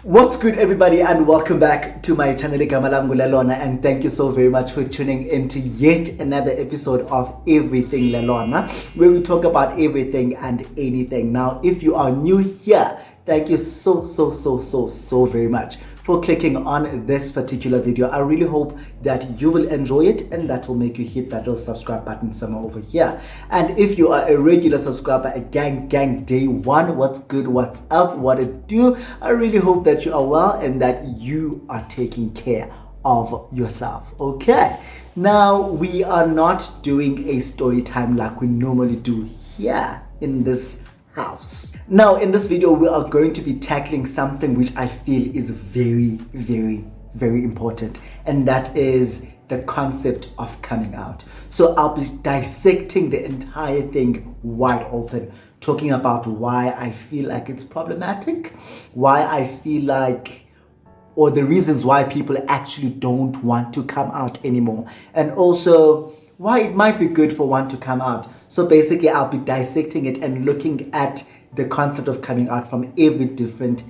What's good, everybody, and welcome back to my channel Igama Langu Lelona, and thank you so very much for tuning into yet another episode of Everything Lelona, where we talk about everything and anything. Now, if you are new here, thank you so very much for clicking on this particular video. I really hope that you will enjoy it and that will make you hit that little subscribe button somewhere over here. And if you are a regular subscriber, a gang day one, what's good, what's up, what it do? I really hope that you are well and that you are taking care of yourself. Okay, now we are not doing a story time like we normally do here in this house. Now, in this video, we are going to be tackling something which I feel is very important, and that is the concept of coming out. So I'll be dissecting the entire thing wide open, talking about why I feel like it's problematic, why I feel like, or the reasons why people actually don't want to come out anymore, and also why it might be good for one to come out. So basically, I'll be dissecting it and looking at the concept of coming out from every different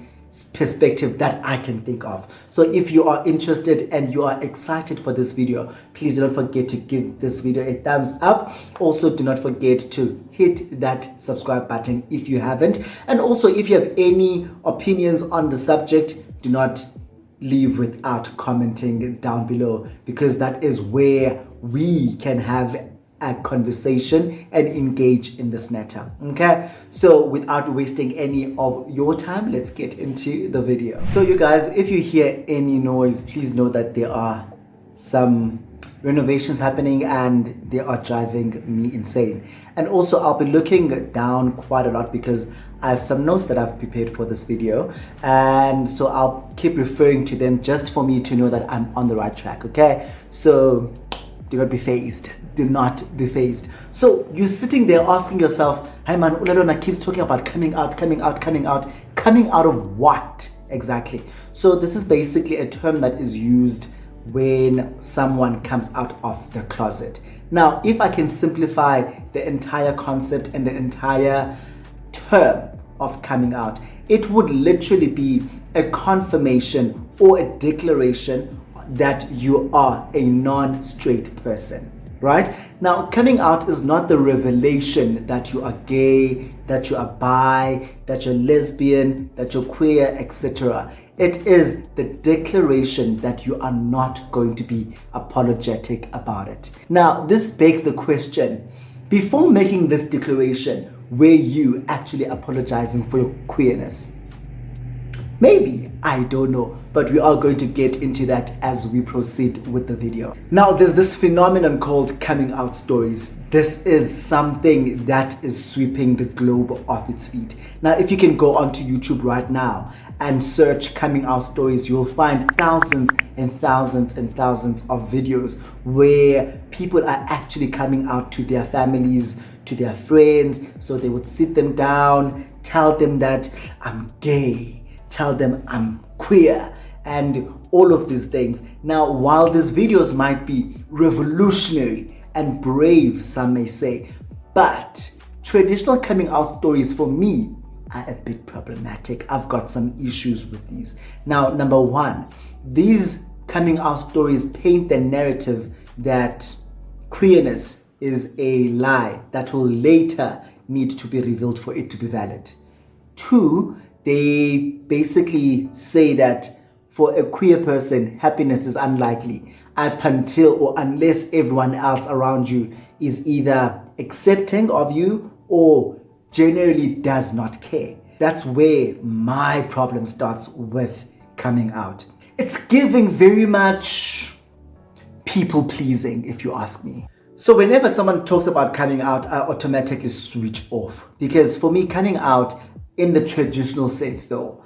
perspective that I can think of. So if you are interested and you are excited for this video, please do not forget to give this video a thumbs up. Also, do not forget to hit that subscribe button if you haven't. And also, if you have any opinions on the subject, do not leave without commenting down below, because that is where we can have a conversation and engage in this matter. Okay, so without wasting any of your time, let's get into the video. So you guys, if you hear any noise, please know that there are some renovations happening and they are driving me insane. And also, I'll be looking down quite a lot because I have some notes that I've prepared for this video, and so I'll keep referring to them just for me to know that I'm on the right track. Okay, so do not be phased. Do not be phased. So you're sitting there asking yourself, hey man, Ulalona keeps talking about coming out. Coming out of what exactly? So this is basically a term that is used when someone comes out of the closet. Now, if I can simplify the entire concept and the entire term of coming out, it would literally be a confirmation or a declaration that you are a non-straight person, right? Now, coming out is not the revelation that you are gay, that you are bi, that you're lesbian, that you're queer, etc. It is the declaration that you are not going to be apologetic about it. Now, this begs the question, before making this declaration, were you actually apologizing for your queerness? Maybe, I don't know, but we are going to get into that as we proceed with the video. Now, there's this phenomenon called coming out stories. This is something that is sweeping the globe off its feet. Now, if you can go onto YouTube right now and search coming out stories, you'll find thousands and thousands and thousands of videos where people are actually coming out to their families, to their friends. So they would sit them down, tell them that I'm gay, tell them I'm queer, and all of these things. Now, while these videos might be revolutionary and brave, some may say, but traditional coming out stories for me are a bit problematic. I've got some issues with these. Now, number one, these coming out stories paint the narrative that queerness is a lie that will later need to be revealed for it to be valid. Two, they basically say that for a queer person, happiness is unlikely up until or unless everyone else around you is either accepting of you or generally does not care. That's where my problem starts with coming out. It's giving very much people pleasing, if you ask me. So whenever someone talks about coming out, I automatically switch off, because for me, coming out in the traditional sense though,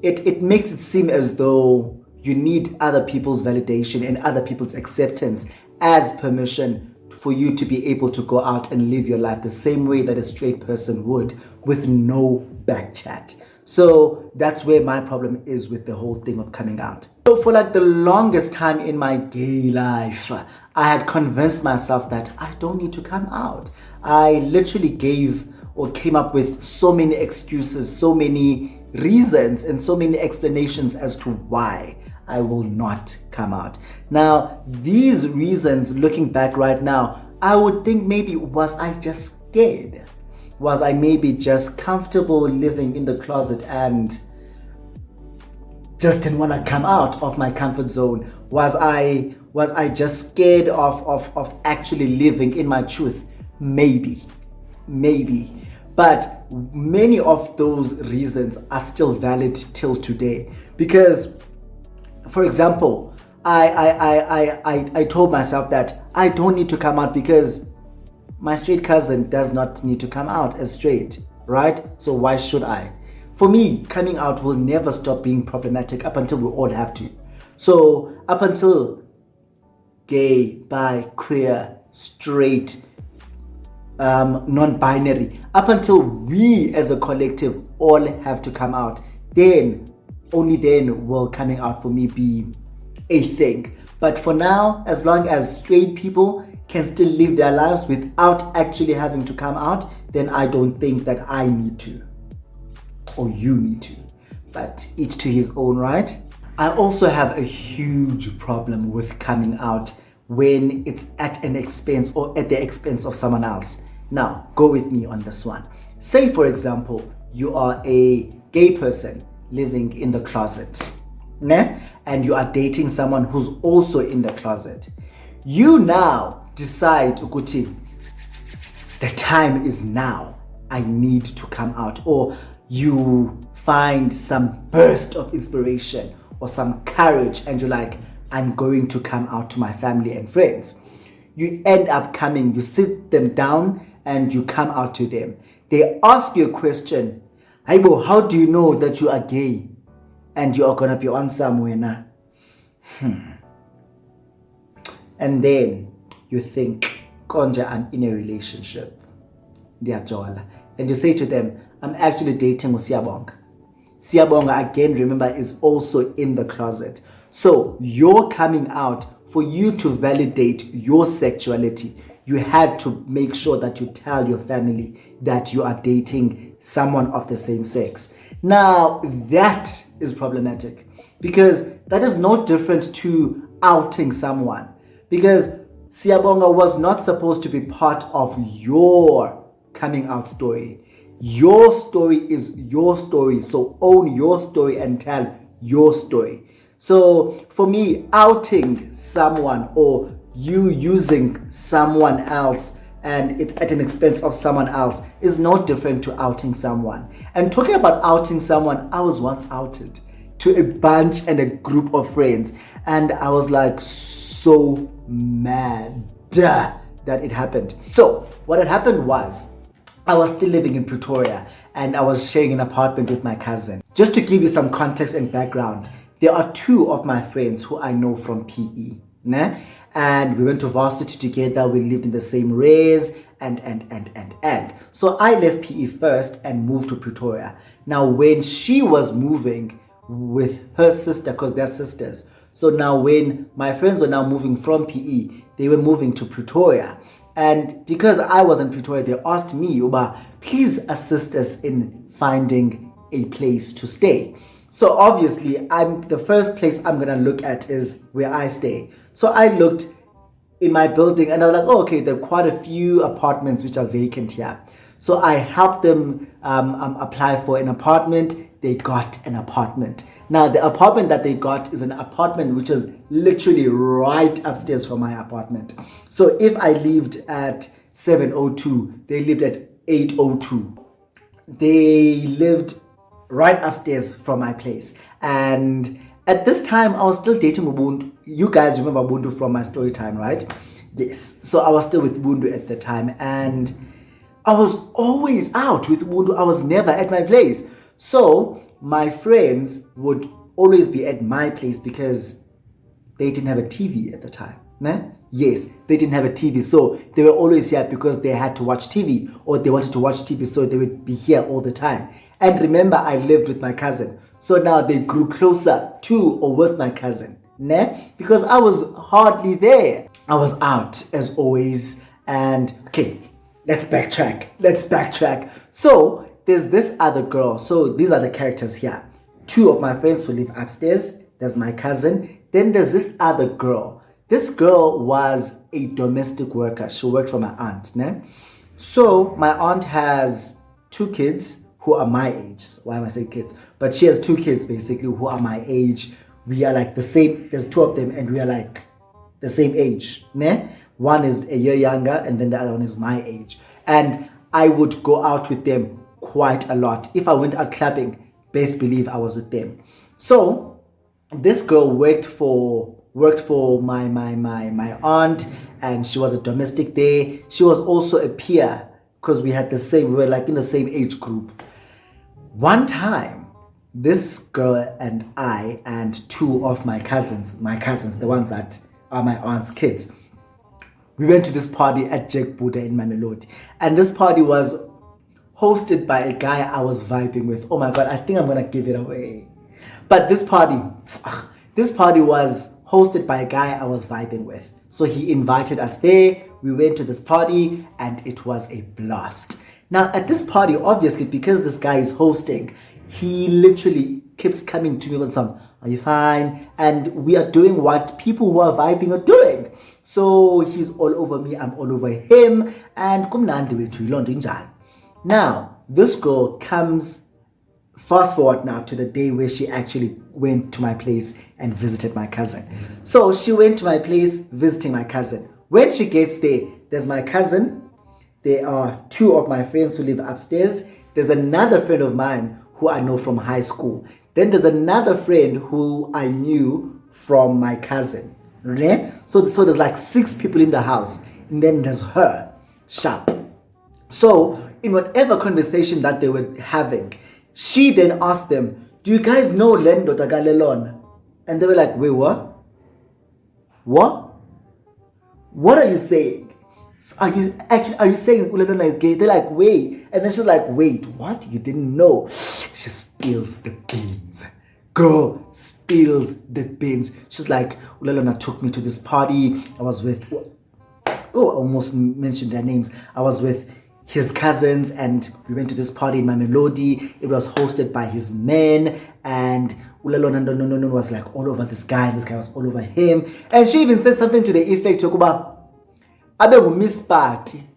it makes it seem as though you need other people's validation and other people's acceptance as permission for you to be able to go out and live your life the same way that a straight person would, with no back chat. So that's where my problem is with the whole thing of coming out. So for like the longest time in my gay life, I had convinced myself that I don't need to come out. I literally gave or came up with so many excuses, so many reasons and so many explanations as to why I will not come out. Now, these reasons, looking back right now, I would think maybe, was I just scared? Was I maybe just comfortable living in the closet and just didn't want to come out of my comfort zone? Was I just scared of actually living in my truth? Maybe. But many of those reasons are still valid till today. Because, for example, I told myself that I don't need to come out because my straight cousin does not need to come out as straight, right? So why should I? For me, coming out will never stop being problematic up until we all have to. So up until gay, bi, queer, straight, non-binary, up until we as a collective all have to come out, then, only then will coming out for me be a thing. But for now, as long as straight people can still live their lives without actually having to come out, then I don't think that I need to, or you need to, but each to his own, right? I also have a huge problem with coming out when it's at an expense or at the expense of someone else. Now, go with me on this one. Say, for example, you are a gay person living in the closet, né? And you are dating someone who's also in the closet. You now decide, Ukuti, the time is now. I need to come out. Or you find some burst of inspiration or some courage and you're like, I'm going to come out to my family and friends. You end up coming, you sit them down and you come out to them. They ask you a question. Aibo, how do you know that you are gay? And you are going to be on somewhere now. And then you think, Konja, I'm in a relationship. And you say to them, I'm actually dating Siabonga. Siabonga, again, remember, is also in the closet. So you're coming out, for you to validate your sexuality, you had to make sure that you tell your family that you are dating someone of the same sex. Now, that is problematic because that is no different to outing someone, because Siabonga was not supposed to be part of your coming out story. Your story is your story, so own your story and tell your story. So for me, outing someone or you using someone else and it's at an expense of someone else is no different to outing someone. And talking about outing someone, I was once outed to a bunch and a group of friends, and I was like so mad that it happened. So what had happened was, I was still living in Pretoria and I was sharing an apartment with my cousin. Just to give you some context and background, there are two of my friends who I know from PE, né? And we went to varsity together, we lived in the same race, and. So I left PE first and moved to Pretoria. Now when she was moving with her sister, because they're sisters, so now when my friends were now moving from PE, they were moving to Pretoria. And because I was in Pretoria, they asked me, Uba, please assist us in finding a place to stay. So obviously, the first place I'm gonna look at is where I stay. So I looked in my building and I was like, oh, okay, there are quite a few apartments which are vacant here. So I helped them apply for an apartment. They got an apartment. Now, the apartment that they got is an apartment which is literally right upstairs from my apartment. So if I lived at 702, they lived at 802. They lived right upstairs from my place. And at this time, I was still dating Ubuntu. You guys remember Ubuntu from my story time, right? Yes. So I was still with Ubuntu at the time. And I was always out with Ubuntu. I was never at my place. So my friends would always be at my place because they didn't have a TV at the time. Né? Yes, they didn't have a TV. So they were always here because they had to watch TV or they wanted to watch TV. So they would be here all the time. And remember, I lived with my cousin. So now they grew closer to or with my cousin. Né? Because I was hardly there. I was out as always. And okay, let's backtrack. So there's this other girl. So these are the characters here. 2 of my friends who live upstairs. There's my cousin. Then there's this other girl. This girl was a domestic worker. She worked for my aunt. Né? So my aunt has 2 kids who are my age. Why am I saying kids? But she has 2 kids basically who are my age. We are like the same. There's 2 of them and we are like the same age. Né? One is a year younger and then the other one is my age. And I would go out with them quite a lot. If I went out clubbing, best believe I was with them. So this girl worked for my aunt, and she was a domestic there. She was also a peer because we were like in the same age group. One time, this girl and I and 2 of my cousins, the ones that are my aunt's kids, we went to this party at Jack Buddha in Mamelodi. And this party was hosted by a guy I was vibing with. Oh my God, I think I'm going to give it away. But this party was hosted by a guy I was vibing with. So he invited us there. We went to this party and it was a blast. Now at this party, obviously, because this guy is hosting, he literally keeps coming to me with some, are you fine? And we are doing what people who are vibing are doing. So he's all over me, I'm all over him. And kumnandi wethu yilonto injalo. Now, this girl comes, fast forward now to the day where she actually went to my place and visited my cousin. So she went to my place visiting my cousin. When she gets there, there's my cousin. There are 2 of my friends who live upstairs. There's another friend of mine who I know from high school. Then there's another friend who I knew from my cousin. Okay? So there's like 6 people in the house. And then there's her, sharp. So in whatever conversation that they were having, she then asked them, do you guys know Lendo Tagalelon? And they were like, wait, what? What? What are you saying? Are you saying Ulelona is gay? They're like, wait. And then she's like, wait, what? You didn't know? She spills the beans. Girl spills the beans. She's like, Ulelona took me to this party. I was with, I almost mentioned their names. I was with his cousins and we went to this party in Mamelodi. It was hosted by his men and Ulelona no was like all over this guy. This guy was all over him. And she even said something to the effect, Yokuba, Abe miss party.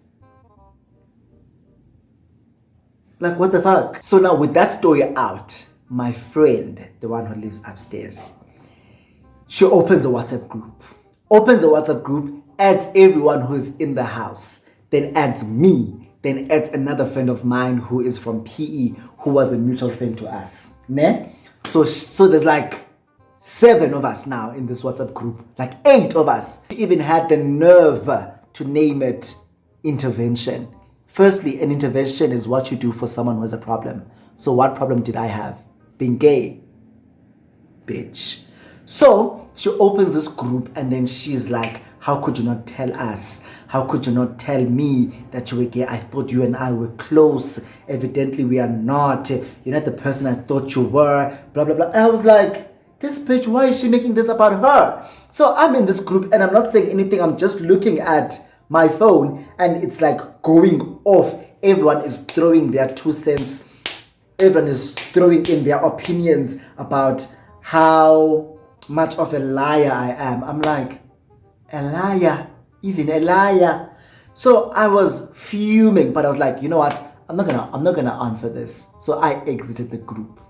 Like, what the fuck? So now with that story out, my friend, the one who lives upstairs, she opens a WhatsApp group, adds everyone who's in the house, then adds me, then adds another friend of mine who is from PE, who was a mutual friend to us. Ne? So there's like 7 of us now in this WhatsApp group, like 8 of us. She even had the nerve to name it intervention. Firstly, an intervention is what you do for someone who has a problem. So what problem did I have? Being gay? Bitch. So she opens this group and then she's like, how could you not tell us? How could you not tell me that you were gay? I thought you and I were close. Evidently we are not. You're not the person I thought you were. Blah, blah, blah. And I was like, this bitch, why is she making this about her? So I'm in this group and I'm not saying anything. I'm just looking at my phone and it's like going off. Everyone is throwing their 2 cents. Everyone is throwing in their opinions about how much of a liar I am. I'm like, a liar, even a liar. So I was fuming, but I was like, you know what? I'm not gonna answer this. So I exited the group.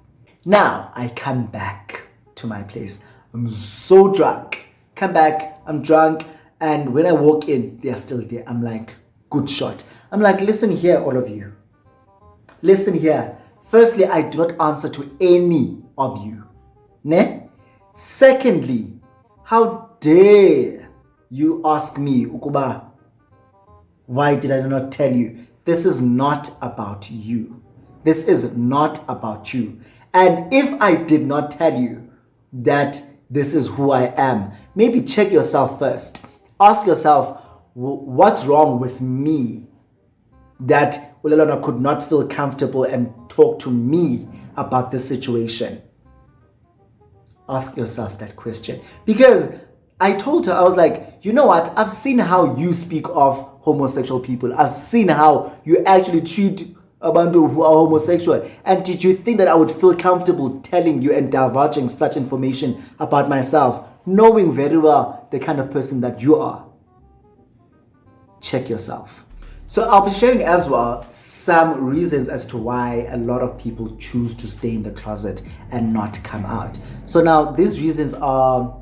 Now I come back to my place. I'm so drunk. Come back, I'm drunk, and when I walk in, they're still there. I'm like, good shot. I'm like, listen here, all of you. Listen here. Firstly, I do not answer to any of you. Ne? Secondly, how dare you ask me, Ukuba, why did I not tell you? This is not about you. This is not about you. And if I did not tell you that this is who I am, maybe check yourself first. Ask yourself, what's wrong with me that Ulelona could not feel comfortable and talk to me about this situation? Ask yourself that question. Because I told her, I was like, you know what? I've seen how you speak of homosexual people. I've seen how you actually treat abantu who are homosexual. And did you think that I would feel comfortable telling you and divulging such information about myself, knowing very well the kind of person that you are? Check yourself. So I'll be sharing as well some reasons as to why a lot of people choose to stay in the closet and not come out. So now these reasons are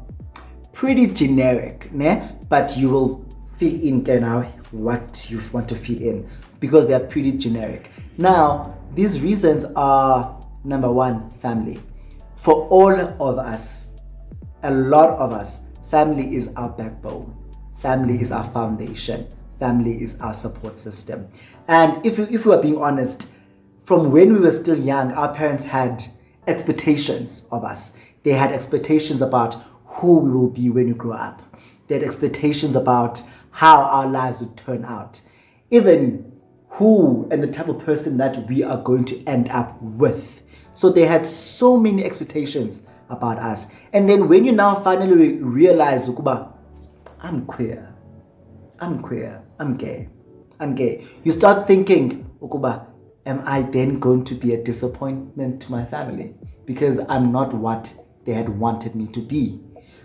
pretty generic, né? But you will fill in now what you want to fill in because they are pretty generic. Now, these reasons are number one, family. For all of us, a lot of us, family is our backbone. Family is our foundation. Family is our support system. And if we are being honest, from when we were still young, our parents had expectations of us. They had expectations about who we will be when we grow up. They had expectations about how our lives would turn out. Even who and the type of person that we are going to end up with. So they had so many expectations about us. And then when you now finally realize, I'm queer, I'm gay, you start thinking, am I then going to be a disappointment to my family? Because I'm not what they had wanted me to be.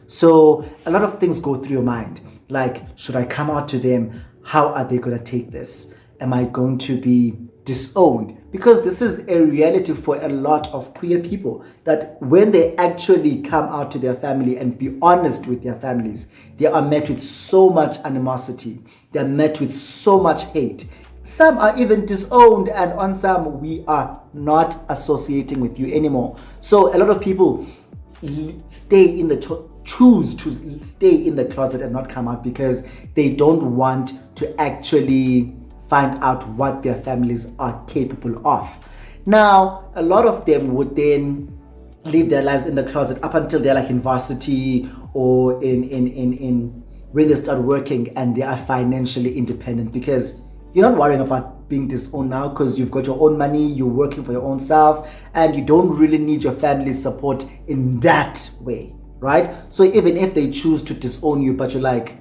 So a lot of things go through your mind. Like, should I come out to them? How are they going to take this? Am I going to be disowned? Because this is a reality for a lot of queer people, that when they actually come out to their family and be honest with their families, they are met with so much animosity. They're met with so much hate. Some are even disowned, and on some, we are not associating with you anymore. So a lot of people choose to stay in the closet and not come out because they don't want to actually find out what their families are capable of. Now, a lot of them would then live their lives in the closet up until they're like in varsity or in when they start working and they are financially independent, because you're not worrying about being disowned now because you've got your own money, you're working for your own self, and you don't really need your family's support in that way, right? So even if they choose to disown you, but you're like,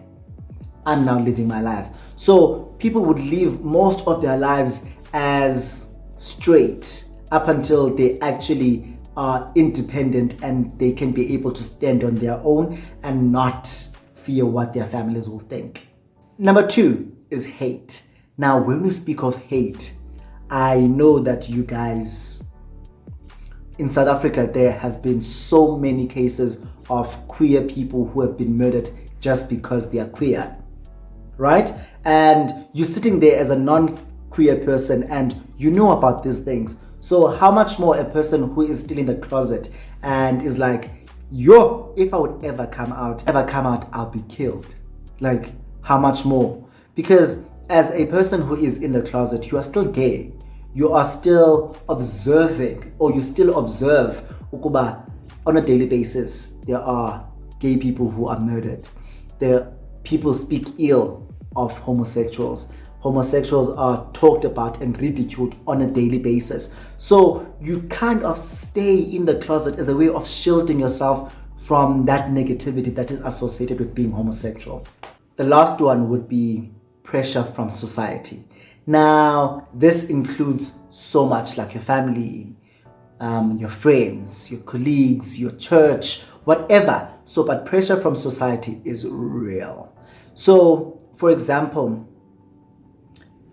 I'm now living my life. So people would live most of their lives as straight up until they actually are independent and they can be able to stand on their own and not fear what their families will think. Number two is hate. Now, when we speak of hate, I know that you guys in South Africa, there have been so many cases of queer people who have been murdered just because they are queer, right? And you're sitting there as a non-queer person and you know about these things. So how much more a person who is still in the closet and is like, if I would ever come out, I'll be killed. Like, how much more? Because as a person who is in the closet, you are still gay. You are still observing, or you still observe ukuba on a daily basis there are gay people who are murdered. People speak ill of homosexuals. Homosexuals are talked about and ridiculed on a daily basis. So you kind of stay in the closet as a way of shielding yourself from that negativity that is associated with being homosexual. The last one would be pressure from society. Now, this includes so much, like your family, your friends, your colleagues, your church, whatever. So, but pressure from society is real. So, for example,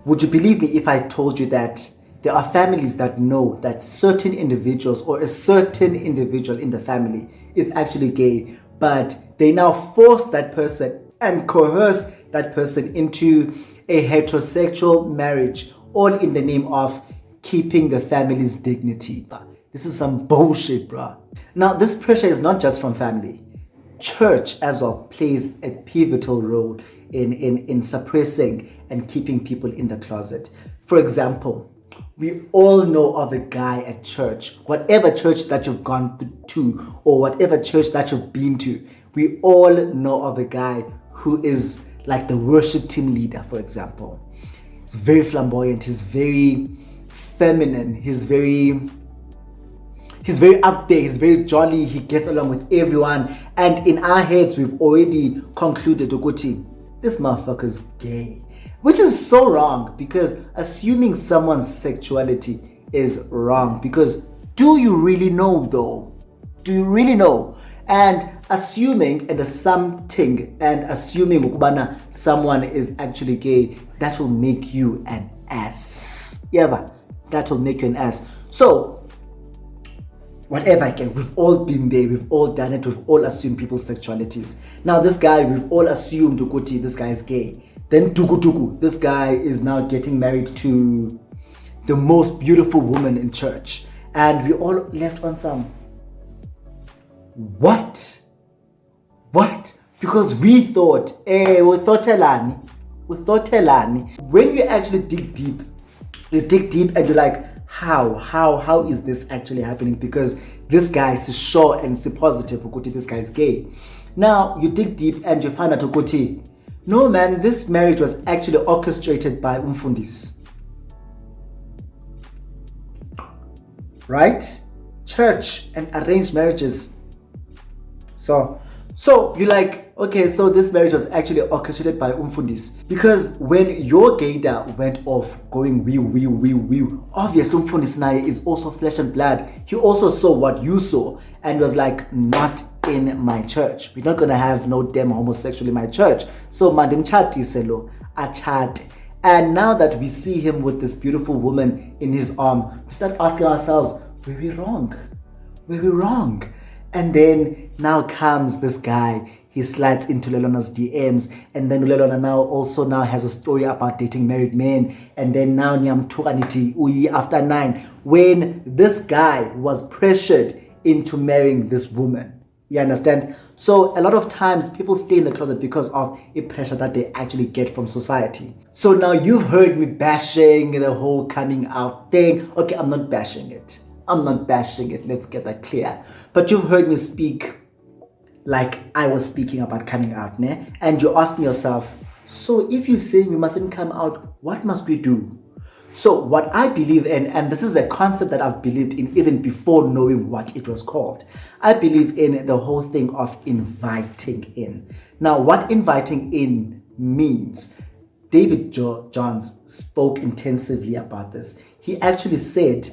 would you believe me if I told you that there are families that know that certain individuals or a certain individual in the family is actually gay, but they now force that person and coerce that person into a heterosexual marriage, all in the name of keeping the family's dignity. This is some bullshit, bruh. Now, this pressure is not just from family. Church as well plays a pivotal role in suppressing and keeping people in the closet. For example, we all know of a guy at church, whatever church that you've gone to or whatever church that you've been to, we all know of a guy who is like the worship team leader, for example. He's very flamboyant, he's very feminine, he's very up there, he's very jolly, he gets along with everyone, and in our heads we've already concluded, Okuti, this motherfucker's gay. which is so wrong, because assuming someone's sexuality is wrong, because do you really know though? Do you really know? And assuming and assuming ukubana someone is actually gay, that will make you an ass. Yeah, that will make you an ass. So whatever, again, we've all been there, we've all done it, we've all assumed people's sexualities. Now this guy, we've all assumed Dukuti, this guy is gay. Then Tuku, this guy is now getting married to the most beautiful woman in church. And we all left on some, what? Because we thought, we thought Elani. When you actually dig deep, and you're like, how is this actually happening? Because this guy is sure and is positive, Ukuti, this guy is gay. Now you dig deep and you find out, Ukuti, no man, this marriage was actually orchestrated by umfundis. Right? Church and arranged marriages. So you're like, okay, so this marriage was actually orchestrated by umfundis. Because when your gaydar went off going wee, obviously umfundis naye is also flesh and blood. He also saw what you saw and was like, not in my church. We're not gonna have no damn homosexual in my church. So mandim chati selo, achate. And now that we see him with this beautiful woman in his arm, we start asking ourselves, were we wrong? And then now comes this guy, he slides into Lelona's DMs, and then Lelona now has a story about dating married men, and then now Nyamturaniti Uyi after 9, when this guy was pressured into marrying this woman. You understand? So a lot of times people stay in the closet because of a pressure that they actually get from society. So now you've heard me bashing the whole coming out thing. Okay, I'm not bashing it. Let's get that clear. But you've heard me speak like I was speaking about coming out, ne? And you ask me yourself, so if you say we mustn't come out, what must we do? So what I believe in, and this is a concept that I've believed in even before knowing what it was called, I believe in the whole thing of inviting in. Now, what inviting in means, David Johns spoke intensively about this. He actually said,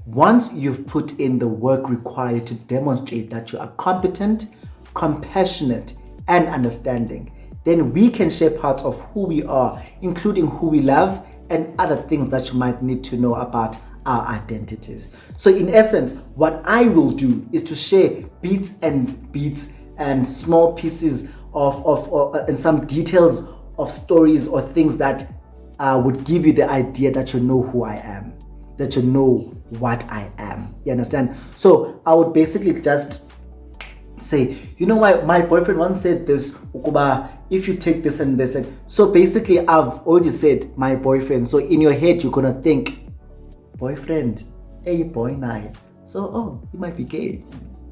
once you've put in the work required to demonstrate that you are competent, compassionate, and understanding, then we can share parts of who we are, including who we love and other things that you might need to know about our identities. So in essence, what I will do is to share bits and small pieces and some details of stories or things that would give you the idea that you know who I am, that you know what I am. You understand? So I would basically just say, you know what, my boyfriend once said this, Ukuba, if you take this and this, and so basically I've already said my boyfriend. So in your head you're gonna think, boyfriend, hey boy now. So he might be gay,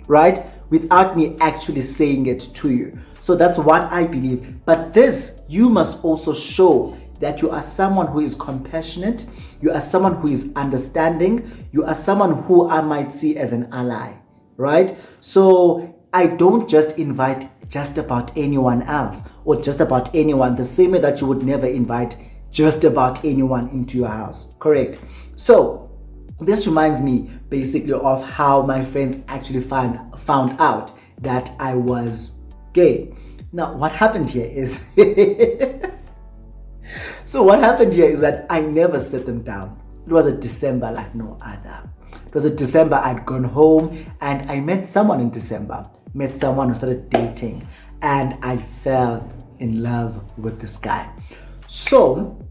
right? Without me actually saying it to you. So that's what I believe. But this, you must also show that you are someone who is compassionate, you are someone who is understanding, you are someone who I might see as an ally, right? So I don't just invite just about anyone else or just about anyone, the same way that you would never invite just about anyone into your house, correct? So this reminds me basically of how my friends actually found out that I was gay. Now, what happened here is so what happened here is that I never set them down. It was a December like no other. It was a December, I'd gone home and I met someone in December. Met someone who started dating and I fell in love with this guy. So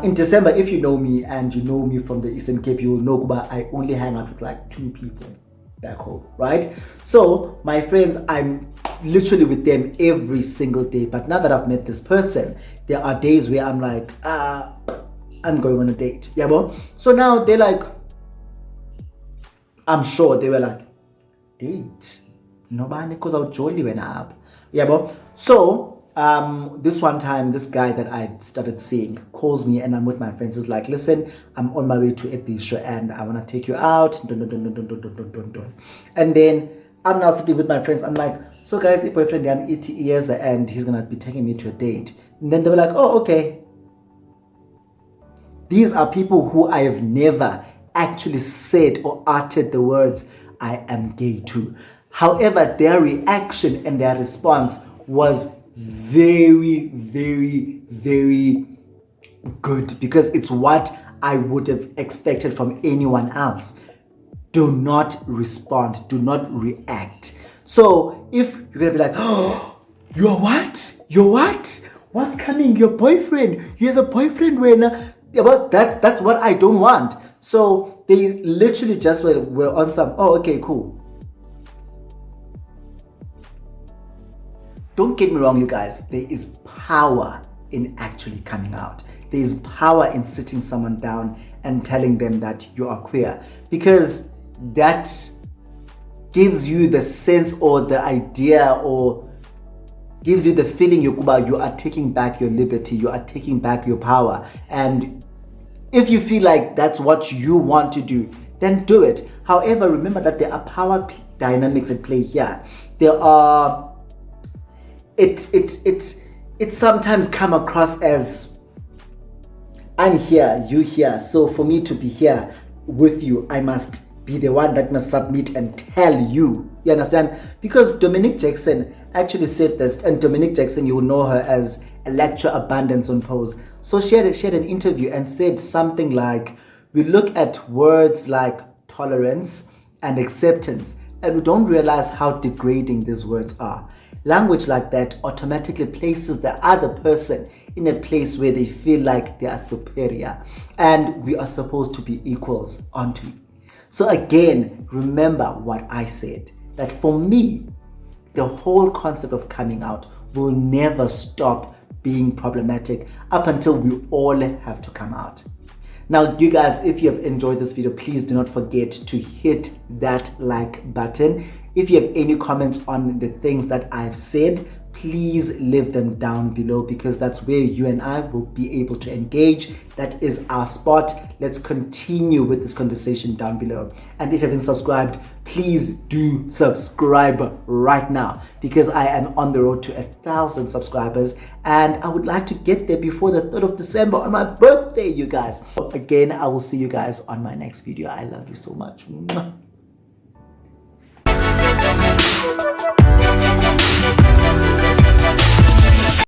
in December, if you know me and you know me from the Eastern Cape, you will know that I only hang out with like 2 people back home, right? So my friends, I'm literally with them every single day. But now that I've met this person, there are days where I'm like, I'm going on a date. Yeah, bro? So now they're like, I'm sure they were like, date? Nobody, because I would jolly when up. Yeah, bro? So this one time, this guy that I started seeing calls me and I'm with my friends. He's like, listen, I'm on my way to Episha and I want to take you out. And then I'm now sitting with my friends. I'm like, so guys, a boyfriend, I'm 80 years and he's going to be taking me to a date. And then they were like, oh, okay. These are people who I have never actually said or uttered the words, I am gay to. However, their reaction and their response was very, very, very good, because it's what I would have expected from anyone else. Do not respond, do not react. So if you're gonna be like, oh, you're what? You're what? What's coming? Your boyfriend? You have a boyfriend, Rena? Yeah, but that's what I don't want. So they literally just were on some, oh, okay, cool. Don't get me wrong, you guys. There is power in actually coming out. There is power in sitting someone down and telling them that you are queer, because that gives you the sense or the idea or gives you the feeling you are taking back your liberty, you are taking back your power. And if you feel like that's what you want to do, then do it. However, remember that there are power dynamics at play here. There are it sometimes come across as I'm here, you here. So for me to be here with you, I must be the one that must submit and tell you. You understand? Because Dominique Jackson actually said this, and Dominique Jackson, you will know her as Electra Abundance on Pose. So she had an interview and said something like, we look at words like tolerance and acceptance, and we don't realize how degrading these words are. Language like that automatically places the other person in a place where they feel like they are superior, and we are supposed to be equals, aren't we? So again, remember what I said, that for me, the whole concept of coming out will never stop being problematic up until we all have to come out. Now, you guys, if you have enjoyed this video, please do not forget to hit that like button. If you have any comments on the things that I've said, please leave them down below, because that's where you and I will be able to engage. That is our spot. Let's continue with this conversation down below. And if you haven't subscribed, please do subscribe right now, because I am on the road to 1,000 subscribers and I would like to get there before the 3rd of December on my birthday, you guys. Again, I will see you guys on my next video. I love you so much. Mwah.